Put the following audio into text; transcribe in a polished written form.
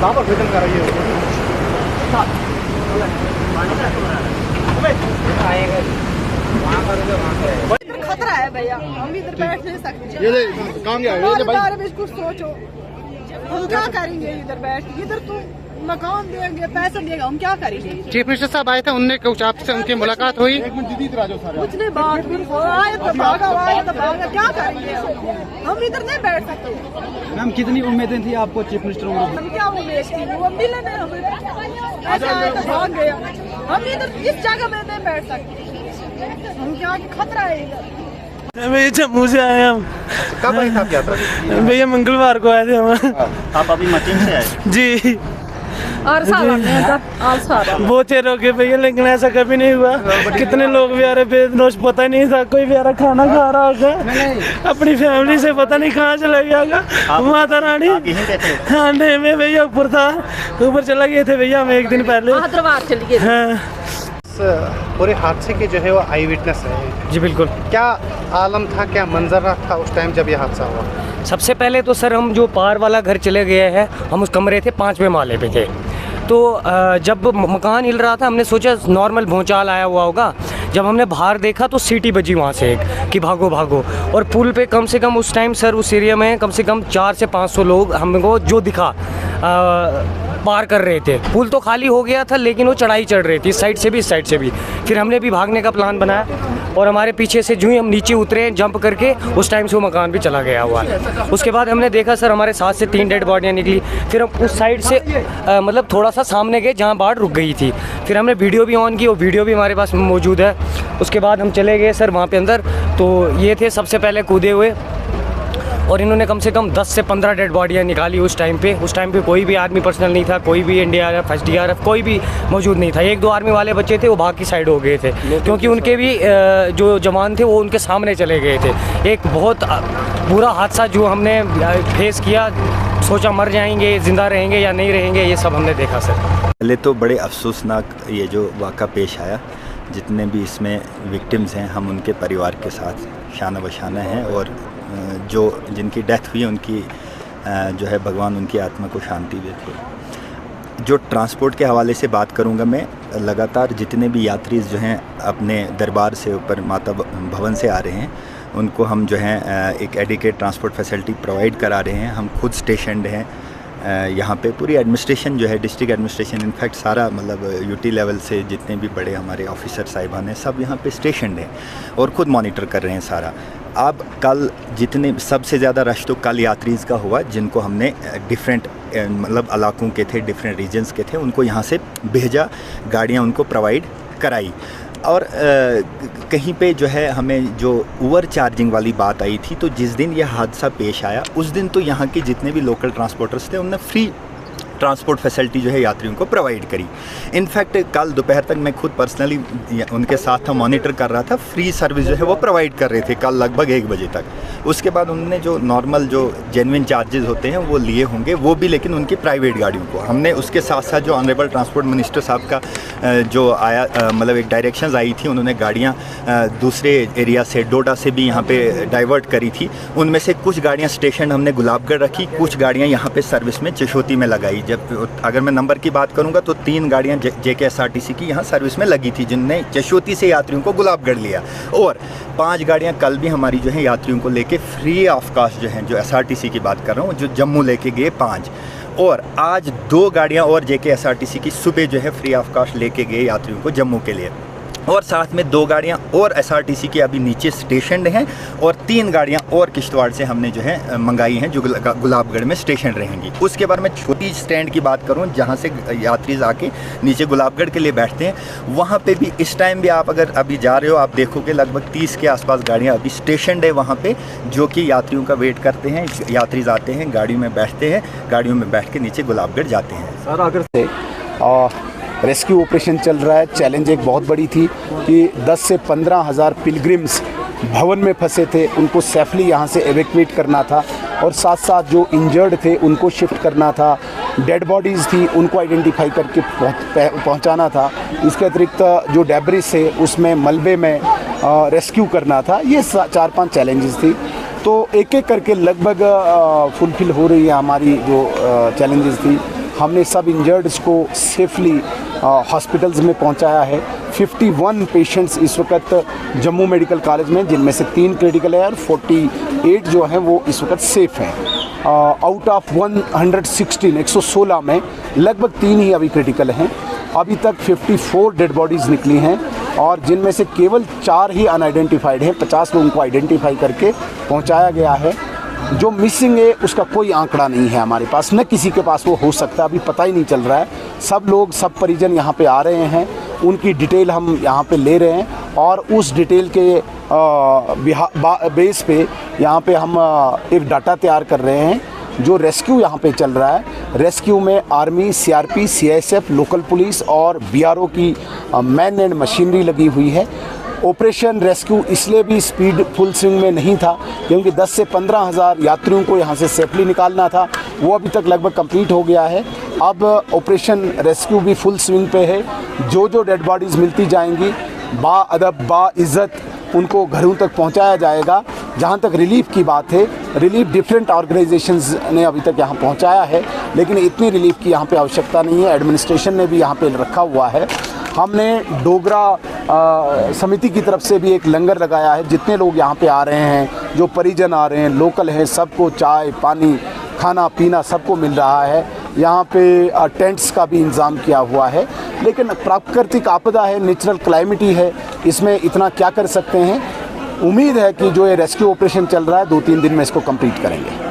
कहाँ पर वेतन कर रही है? खतरा है भैया, हम इधर बैठ नहीं सकते। ये काम क्या है ये भाई? कुछ सोचो, हम क्या करेंगे इधर बैठ? इधर तो मकान देंगे, पैसा देगा, हम क्या करेंगे? चीफ मिनिस्टर साहब आए थे, उनने कुछ आपसे उनकी मुलाकात हुई? एक मिनट दीदी, इधर आ जाओ सारे। कुछ नहीं, बात आए तो भागा, आए तो भागा, क्या करेंगे? हम इधर नहीं बैठ सकते। मैम कितनी उम्मीदें थी आपको चीफ मिनिस्टर? हम क्या उम्मीद थी, वो मिले नहीं हमें, ऐसे आए तो भाग गया। हम इधर इस जगह में नहीं बैठ सकते, हम क्या, खतरा है इधर। भैया जम्मू से आए हम। कब आई था आप यात्रा? भैया मंगलवार को आए थे हम। आप अभी मकीन से आए? जी और बहुत देर हो गए भैया, लेकिन ऐसा कभी नहीं हुआ। कितने लोग भी आ रहे बेनोश, पता नहीं था। कोई भी आ रहा खाना खा रहा होगा अपनी फैमिली से, पता नहीं कहाँ चला गया। माता रानी हाँ नहीं, मैं भैया ऊपर था, ऊपर चला गए थे भैया हम एक दिन पहले। चली गई। हाँ पूरे हादसे के जो है वो आई विटनेस है। जी बिल्कुल। क्या आलम था, क्या मंजर था उस टाइम जब ये हादसा हुआ? सबसे पहले तो सर हम जो पार वाला घर चले गए हैं, हम उस कमरे थे 5वें माले पे थे। तो जब मकान हिल रहा था हमने सोचा नॉर्मल भूचाल आया हुआ होगा। जब हमने बाहर देखा तो सीटी बजी वहाँ से एक कि भागो भागो। और पुल पे कम से कम उस टाइम सर उस एरिया में कम से कम 400 से 500 लोग हमको जो दिखा पार कर रहे थे। पुल तो खाली हो गया था लेकिन वो चढ़ाई चढ़ रही थी, इस साइड से भी इस साइड से भी। फिर हमने भी भागने का प्लान बनाया और हमारे पीछे से जो ही हम नीचे उतरे जंप करके, उस टाइम से वो मकान भी चला गया हुआ है। उसके बाद हमने देखा सर हमारे साथ से 3 डेड बॉडियाँ निकली। फिर हम उस साइड से मतलब थोड़ा सा सामने गए जहाँ बाढ़ रुक गई थी। फिर हमने वीडियो भी ऑन की, वो वीडियो भी हमारे पास मौजूद है। उसके बाद हम चले गए सर वहाँ पे अंदर, तो ये थे सबसे पहले कूदे हुए और इन्होंने कम से कम 10 से 15 डेड बॉडियाँ निकाली उस टाइम पे। उस टाइम पे कोई भी आर्मी पर्सनल नहीं था, कोई भी एनडीआरएफ एसडीआरएफ कोई भी मौजूद नहीं था। 1-2 आर्मी वाले बच्चे थे, वो भाग की साइड हो गए थे क्योंकि उनके भी जो जवान थे वो उनके सामने चले गए थे। एक बहुत बुरा हादसा जो हमने फेस किया, सोचा मर जाएंगे, ज़िंदा रहेंगे या नहीं रहेंगे, ये सब हमने देखा सर। पहले तो बड़े अफसोसनाक ये जो वाक़ा पेश आया, जितने भी इसमें विक्टिम्स हैं हम उनके परिवार के साथ शाना बशाना हैं और जो जिनकी डेथ हुई उनकी जो है भगवान उनकी आत्मा को शांति देते। जो ट्रांसपोर्ट के हवाले से बात करूंगा मैं, लगातार जितने भी यात्री जो हैं अपने दरबार से ऊपर माता भवन से आ रहे हैं, उनको हम जो हैं एक एडिकेट ट्रांसपोर्ट फैसिलिटी प्रोवाइड करा रहे हैं। हम खुद स्टेशनड हैं यहाँ पे। पूरी एडमिनिस्ट्रेशन जो है, डिस्ट्रिक्ट एडमिनिस्ट्रेशन इनफैक्ट सारा मतलब यूटी लेवल से जितने भी बड़े हमारे ऑफिसर साहिबान हैं सब यहाँ पे स्टेशनड हैं और ख़ुद मॉनिटर कर रहे हैं सारा। अब कल जितने सबसे ज़्यादा रश तो कल यात्रीज़ का हुआ, जिनको हमने डिफरेंट मतलब इलाकों के थे, डिफरेंट रीजन्स के थे, उनको यहाँ से भेजा, गाड़ियाँ उनको प्रोवाइड कराई। और कहीं पे जो है हमें जो ओवर चार्जिंग वाली बात आई थी, तो जिस दिन यह हादसा पेश आया उस दिन तो यहाँ के जितने भी लोकल ट्रांसपोर्टर्स थे उन्होंने फ्री ट्रांसपोर्ट फैसिलिटी जो है यात्रियों को प्रोवाइड करी। इनफैक्ट कल दोपहर तक मैं खुद पर्सनली उनके साथ था, मॉनिटर कर रहा था। फ्री सर्विस जो है वो प्रोवाइड कर रहे थे कल लगभग 1 बजे तक। उसके बाद उन्होंने जो नॉर्मल जो जेन्युइन चार्जेस होते हैं वो लिए होंगे, वो भी लेकिन उनकी प्राइवेट गाड़ियों को हमने। उसके साथ साथ जो ऑनरेबल ट्रांसपोर्ट मिनिस्टर साहब का जो आया मतलब एक डायरेक्शंस आई थी, उन्होंने गाड़ियाँ दूसरे एरिया से डोडा से भी यहाँ पे डाइवर्ट करी थी। उनमें से कुछ गाड़ियाँ स्टेशन हमने गुलाबगढ़ रखी, कुछ गाड़ियाँ यहाँ पे सर्विस में चशोती में लगाई। जब अगर मैं नंबर की बात करूंगा तो 3 गाड़ियां JKSRTC की यहाँ सर्विस में लगी थी, जिनने चशोती से यात्रियों को गुलाबगढ़ लिया। और 5 गाड़ियां कल भी हमारी जो है यात्रियों को लेके फ्री ऑफ कास्ट जो हैं, जो SRTC की बात कर रहा हूँ, जो जम्मू लेके गए 5। और आज 2 गाड़ियाँ और JKSRTC की सुबह जो है फ्री ऑफ कास्ट लेके गए यात्रियों को जम्मू के लिए। और साथ में 2 गाड़ियाँ और SRTC की अभी नीचे स्टेशन हैं और 3 गाड़ियाँ और किश्तवाड़ से हमने जो है मंगाई हैं, जो गुलाबगढ़ में स्टेशन रहेंगी। उसके बाद मैं छोटी स्टैंड की बात करूँ जहाँ से यात्री आके नीचे गुलाबगढ़ के लिए बैठते हैं, वहाँ पे भी इस टाइम भी आप अगर अभी जा रहे हो आप देखोगे लगभग 30 के आसपास गाड़ियाँ अभी स्टेशन है वहाँ पे, जो कि यात्रियों का वेट करते हैं। यात्री आते हैं, गाड़ियों में बैठते हैं, गाड़ियों में बैठ के नीचे गुलाबगढ़ जाते हैं। सर अगर से रेस्क्यू ऑपरेशन चल रहा है, चैलेंज एक बहुत बड़ी थी कि 10 से 15 हज़ार पिलग्रिम्स भवन में फंसे थे, उनको सेफली यहाँ से एवैक्यूएट करना था और साथ साथ जो इंजर्ड थे उनको शिफ्ट करना था, डेड बॉडीज़ थी उनको आइडेंटिफाई करके पहुंचाना था। इसके अतिरिक्त जो डेब्रिस थे उसमें मलबे में रेस्क्यू करना था। ये 4-5 चैलेंजेस थी। तो एक एक करके लगभग फुलफिल हो रही है हमारी जो चैलेंजेस थी। हमने सब इंजर्ड्स को सेफली हॉस्पिटल्स में पहुंचाया है। 51 पेशेंट्स इस वक्त जम्मू मेडिकल कॉलेज में, जिनमें से 3 क्रिटिकल है और 48 जो हैं वो इस वक्त सेफ़ हैं। आउट ऑफ 116 में लगभग 3 ही अभी क्रिटिकल हैं। अभी तक 54 डेड बॉडीज़ निकली हैं और जिनमें से केवल 4 ही अनआइडेंटिफाइड हैं। 50 लोगों को आइडेंटिफाई करके पहुंचाया गया है। जो मिसिंग है उसका कोई आंकड़ा नहीं है हमारे पास, न किसी के पास वो हो सकता है, अभी पता ही नहीं चल रहा है। सब लोग, सब परिजन यहाँ पे आ रहे हैं, उनकी डिटेल हम यहाँ पे ले रहे हैं और उस डिटेल के बेस पे यहाँ पे हम एक डाटा तैयार कर रहे हैं। जो रेस्क्यू यहाँ पे चल रहा है, रेस्क्यू में army, CRP, CISF, local police और बीआरओ की मैन एंड मशीनरी लगी हुई है। ऑपरेशन रेस्क्यू इसलिए भी स्पीड फुल स्विंग में नहीं था क्योंकि 10 से 15 हज़ार यात्रियों को यहाँ से सेफली निकालना था। वो अभी तक लगभग कंप्लीट हो गया है। अब ऑपरेशन रेस्क्यू भी फुल स्विंग पे है। जो जो डेड बॉडीज़ मिलती जाएंगी बाअदब, बाइज़्ज़त उनको घरों तक पहुँचाया जाएगा। जहाँ तक रिलीफ की बात है, रिलीफ डिफरेंट ऑर्गेनाइजेशंस ने अभी तक यहाँ पहुँचाया है, लेकिन इतनी रिलीफ की यहाँ पे आवश्यकता नहीं है। एडमिनिस्ट्रेशन ने भी यहाँ पे रखा हुआ है। हमने डोगरा समिति की तरफ से भी एक लंगर लगाया है। जितने लोग यहाँ पे आ रहे हैं, जो परिजन आ रहे हैं, लोकल हैं, सबको चाय पानी खाना पीना सबको मिल रहा है। यहाँ पे टेंट्स का भी इंतज़ाम किया हुआ है। लेकिन प्राकृतिक आपदा है, नेचुरल क्लाइमेटी है, इसमें इतना क्या कर सकते हैं। उम्मीद है कि जो ये रेस्क्यू ऑपरेशन चल रहा है 2-3 दिन में इसको कंप्लीट करेंगे।